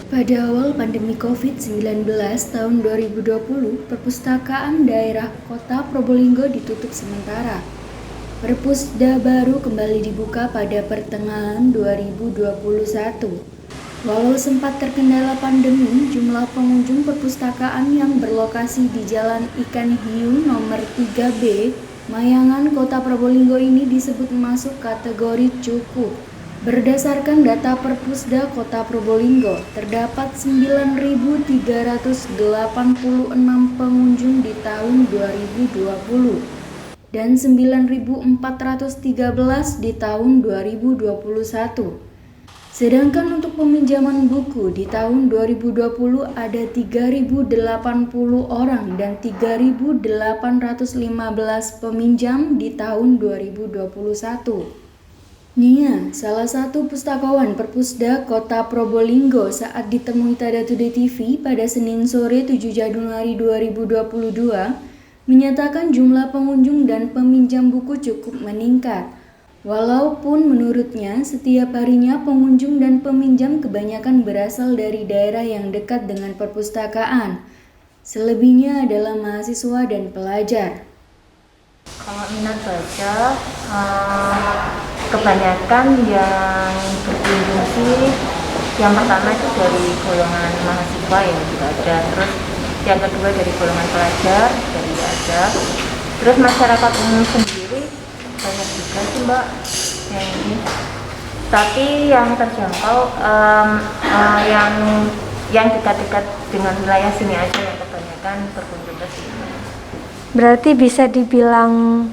Pada awal pandemi COVID-19 tahun 2020, perpustakaan daerah Kota Probolinggo ditutup sementara. Perpusda baru kembali dibuka pada pertengahan 2021. Walau sempat terkendala pandemi, jumlah pengunjung perpustakaan yang berlokasi di Jalan Ikan Hiu nomor 3B, Mayangan, Kota Probolinggo ini disebut masuk kategori cukup. Berdasarkan data Perpusda Kota Probolinggo, terdapat 9.386 pengunjung di tahun 2020 dan 9.413 di tahun 2021. Sedangkan untuk peminjaman buku di tahun 2020 ada 3.080 orang dan 3.815 peminjam di tahun 2021. Nia, salah satu pustakawan Perpusda Kota Probolinggo saat ditemui Tada Today TV pada Senin sore 7 Januari 2022, menyatakan jumlah pengunjung dan peminjam buku cukup meningkat. Walaupun menurutnya setiap harinya pengunjung dan peminjam kebanyakan berasal dari daerah yang dekat dengan perpustakaan. Selebihnya adalah mahasiswa dan pelajar. Kalau minat baca, kebanyakan yang berkunjung sih yang pertama itu dari golongan mahasiswa ya juga ada, terus yang kedua dari golongan pelajar dari ada, terus masyarakat umum sendiri banyak juga sih mbak yang ini, tapi yang terjangkau yang dekat-dekat dengan wilayah sini aja yang kebanyakan berkunjung ke sini. Berarti bisa dibilang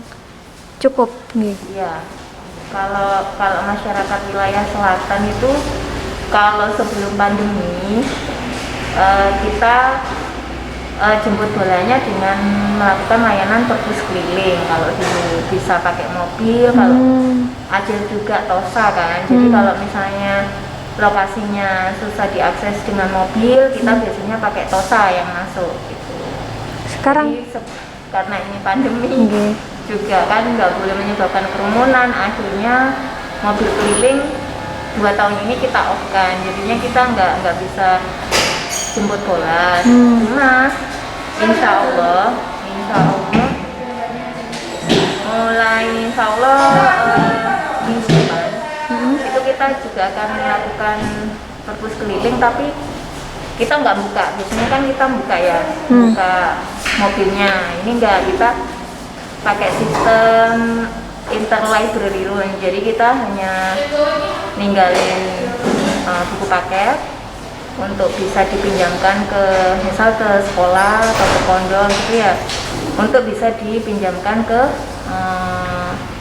cukup nih. Iya. Kalau masyarakat wilayah selatan itu kalau sebelum pandemi kita jemput bolanya dengan melakukan layanan perpus keliling. Kalau dulu bisa pakai mobil, kalau Acil juga Tosa kan. Jadi kalau misalnya lokasinya susah diakses dengan mobil, kita biasanya pakai Tosa yang masuk gitu. Sekarang Jadi, karena ini pandemi juga kan nggak boleh menyebabkan kerumunan, akhirnya mobil keliling 2 tahun ini kita off kan, jadinya kita nggak bisa jemput bola. Cuma insya Allah minggu depan itu kita juga akan melakukan perpus keliling, tapi kita nggak buka. Biasanya kan kita buka ya, buka mobilnya. Ini enggak, kita pakai sistem interlibrary loan. Jadi kita hanya ninggalin buku paket untuk bisa dipinjamkan ke misal ke sekolah atau ke pondok gitu ya, untuk bisa dipinjamkan ke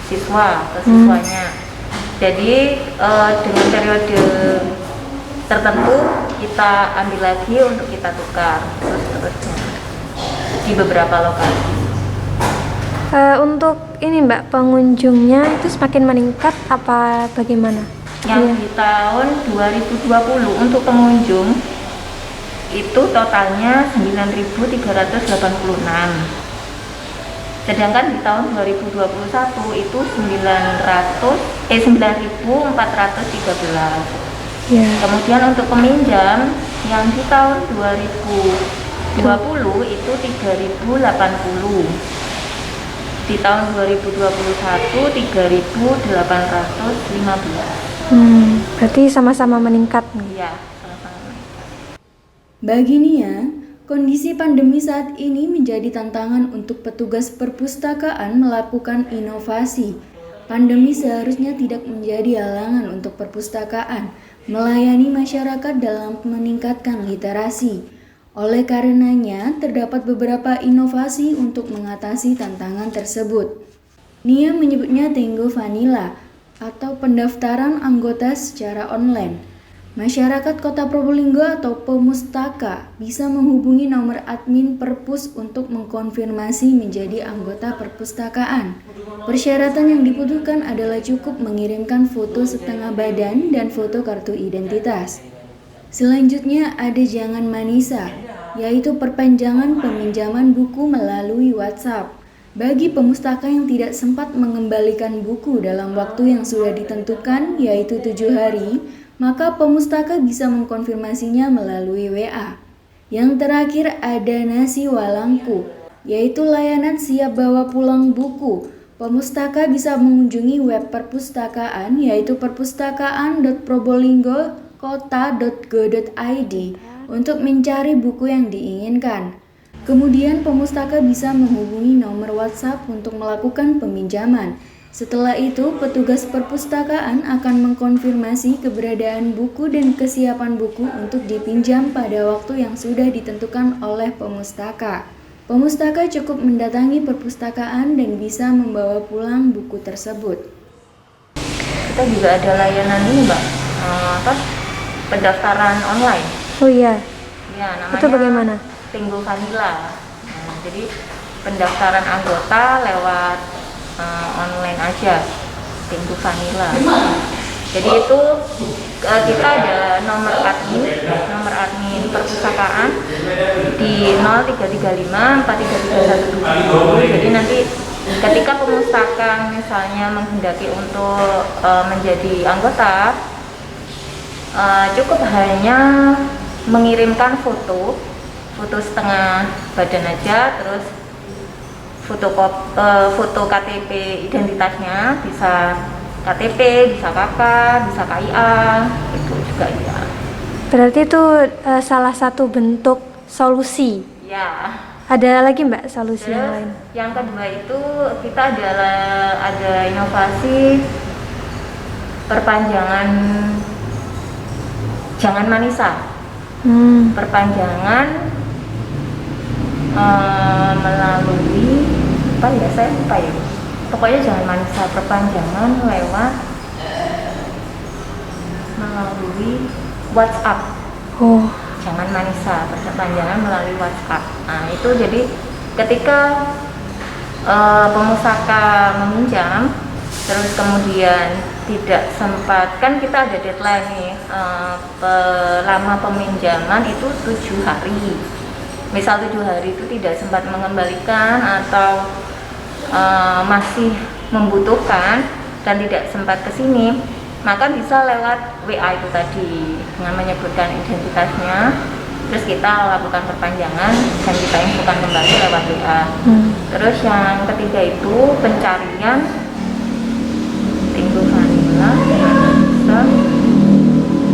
siswanya. Jadi dengan periode tertentu kita ambil lagi untuk kita tukar terus-terusnya di beberapa lokasi. Untuk ini Mbak, pengunjungnya itu semakin meningkat apa bagaimana? Yang di tahun 2020 untuk pengunjung itu totalnya 9.386. Sedangkan di tahun 2021 itu 9.413. Kemudian untuk peminjam yang di tahun 2020 itu 3.080. Di tahun 2021 3.815. Berarti sama-sama meningkat nih. Iya, sama-sama meningkat. Bagi Nia, kondisi pandemi saat ini menjadi tantangan untuk petugas perpustakaan melakukan inovasi. Pandemi seharusnya tidak menjadi halangan untuk perpustakaan melayani masyarakat dalam meningkatkan literasi. Oleh karenanya, terdapat beberapa inovasi untuk mengatasi tantangan tersebut. Nia menyebutnya Tenggo Vanilla atau pendaftaran anggota secara online. Masyarakat Kota Probolinggo atau Pemustaka bisa menghubungi nomor admin Perpus untuk mengkonfirmasi menjadi anggota perpustakaan. Persyaratan yang dibutuhkan adalah cukup mengirimkan foto setengah badan dan foto kartu identitas. Selanjutnya ada Jangan Manisa, yaitu perpanjangan peminjaman buku melalui WhatsApp. Bagi pemustaka yang tidak sempat mengembalikan buku dalam waktu yang sudah ditentukan, yaitu 7 hari, maka pemustaka bisa mengkonfirmasinya melalui WA. Yang terakhir ada Nasi Walangku, yaitu layanan siap bawa pulang buku. Pemustaka bisa mengunjungi web perpustakaan yaitu perpustakaan.probolinggo.kota.go.id untuk mencari buku yang diinginkan. Kemudian pemustaka bisa menghubungi nomor WhatsApp untuk melakukan peminjaman. Setelah itu, petugas perpustakaan akan mengkonfirmasi keberadaan buku dan kesiapan buku untuk dipinjam pada waktu yang sudah ditentukan oleh pemustaka. Pemustaka cukup mendatangi perpustakaan dan bisa membawa pulang buku tersebut. Kita juga ada layanan ini, Mbak, pendaftaran online. Oh iya, Ya, namanya itu bagaimana? Tinggu Vanilla. Jadi pendaftaran anggota lewat online aja, Tinggu Vanilla. Jadi itu kita ada nomor admin perpustakaan di 0335 433170. Jadi nanti ketika pemustaka misalnya menghendaki untuk menjadi anggota, cukup hanya mengirimkan foto setengah badan aja, terus foto KTP identitasnya, bisa KTP, bisa KK, bisa KIA, itu juga ya. Berarti itu salah satu bentuk solusi. Ya. Ada lagi Mbak solusi yang Terus lain? yang kedua itu kita ada inovasi perpanjangan Jangan Manisa. Perpanjangan melalui apa ya, saya lupa ya. Pokoknya Jangan Manisa, perpanjangan melalui WhatsApp. Oh, Jangan Manisa, perpanjangan melalui WhatsApp. Nah itu jadi ketika pemustaka meminjam, terus kemudian tidak sempat, kan kita ada deadline nih, lama peminjaman itu 7 hari. Misal 7 hari itu tidak sempat mengembalikan atau masih membutuhkan dan tidak sempat ke sini, maka bisa lewat WA itu tadi dengan menyebutkan identitasnya, terus kita lakukan perpanjangan dan kita infokan kembali lewat WA. Terus yang ketiga itu pencarian Tinggu Vanilla,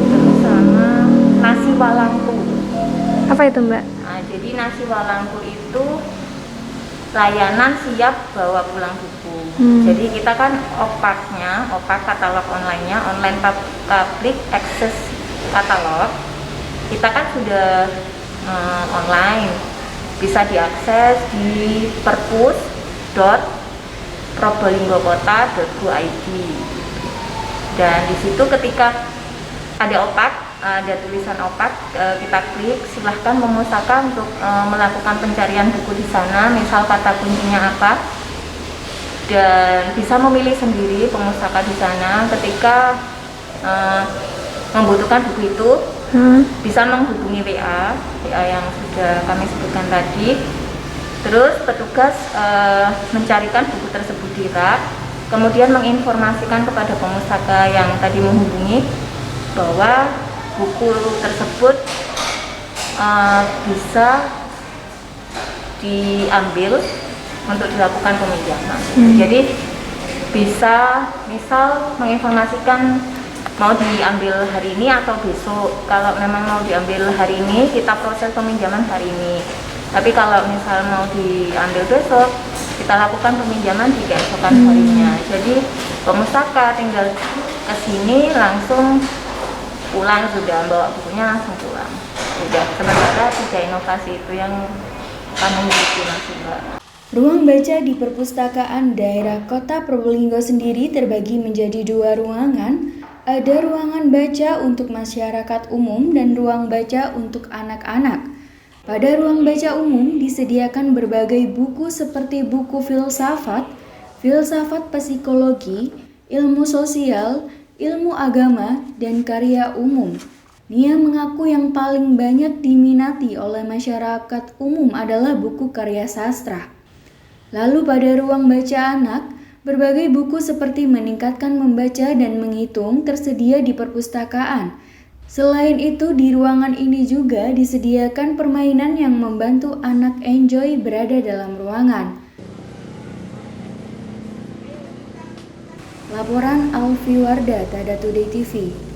terus sama Nasi Walangku. apa itu Mbak? Nah, jadi Nasi Walangku itu layanan siap bawa pulang buku. Jadi kita kan opak katalog online-nya, online public access katalog. Kita kan sudah online, bisa diakses di perpus.probolinggokota.go.id. Dan di situ ketika ada tulisan opak, kita klik, silahkan pemustaka untuk melakukan pencarian buku di sana, misal kata kuncinya apa, dan bisa memilih sendiri pemustaka di sana ketika membutuhkan buku itu. Bisa menghubungi WA yang sudah kami sebutkan tadi. Terus petugas mencarikan buku tersebut di rak, kemudian menginformasikan kepada pemustaka yang tadi menghubungi bahwa buku tersebut bisa diambil untuk dilakukan peminjaman. Jadi bisa misal menginformasikan mau diambil hari ini atau besok. Kalau memang mau diambil hari ini, kita proses peminjaman hari ini. Tapi kalau misal mau diambil besok, kita lakukan peminjaman di keesokan harinya. Jadi pemustaka tinggal ke sini langsung pulang, sudah bawa bukunya langsung pulang. Sudah, sementara 3 inovasi itu yang kami miliki, Mbak. Ruang baca di perpustakaan daerah Kota Probolinggo sendiri terbagi menjadi 2 ruangan. Ada ruangan baca untuk masyarakat umum dan ruang baca untuk anak-anak. Pada ruang baca umum disediakan berbagai buku seperti buku filsafat psikologi, ilmu sosial, ilmu agama, dan karya umum. Nia mengaku yang paling banyak diminati oleh masyarakat umum adalah buku karya sastra. Lalu pada ruang baca anak, Berbagai buku seperti meningkatkan membaca dan menghitung tersedia di perpustakaan. Selain itu, di ruangan ini juga disediakan permainan yang membantu anak enjoy berada dalam ruangan. Laporan Alfi Wardah, Tada Today TV.